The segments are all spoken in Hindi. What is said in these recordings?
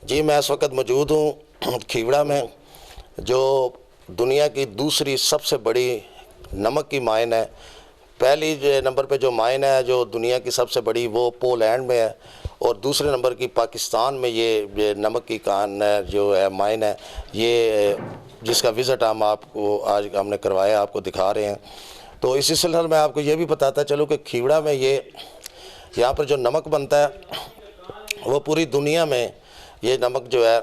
जी, मैं इस वक्त मौजूद हूँ खीवड़ा में, जो दुनिया की दूसरी सबसे बड़ी नमक की माइन है। पहली नंबर पे जो माइन है जो दुनिया की सबसे बड़ी, वो पोलैंड में है, और दूसरे नंबर की पाकिस्तान में ये नमक की कान जो है माइन है, ये जिसका विज़िट हम आपको आज हमने करवाया, आपको दिखा रहे हैं। तो इसी सिलसिले में आपको ये भी बताता चलूँ कि खीवड़ा में यहाँ पर जो नमक बनता है वो पूरी दुनिया में ये नमक जो है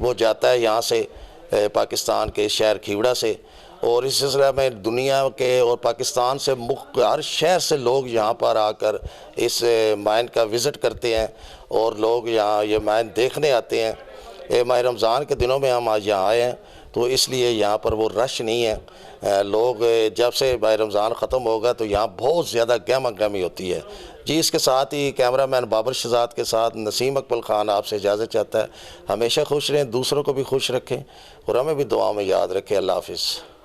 वो जाता है यहाँ से, पाकिस्तान के शहर खीवड़ा से। और इस सिलसिले में दुनिया के और पाकिस्तान से हर शहर से लोग यहाँ पर आकर इस माइन का विज़िट करते हैं, और लोग यहाँ ये माइन देखने आते हैं। माह रमज़ान के दिनों में हम आज यहाँ आए हैं, तो इसलिए यहाँ पर वो रश नहीं है। लोग जब से माह रमज़ान ख़त्म होगा तो यहाँ बहुत ज़्यादा गहमा गहमी होती है। जी, इसके साथ ही कैमरामैन बाबर शहजाद के साथ नसीम अकबल ख़ान आपसे इजाज़त चाहता है। हमेशा खुश रहें, दूसरों को भी खुश रखें और हमें भी दुआ में याद रखें। अल्लाह हाफ़िज़।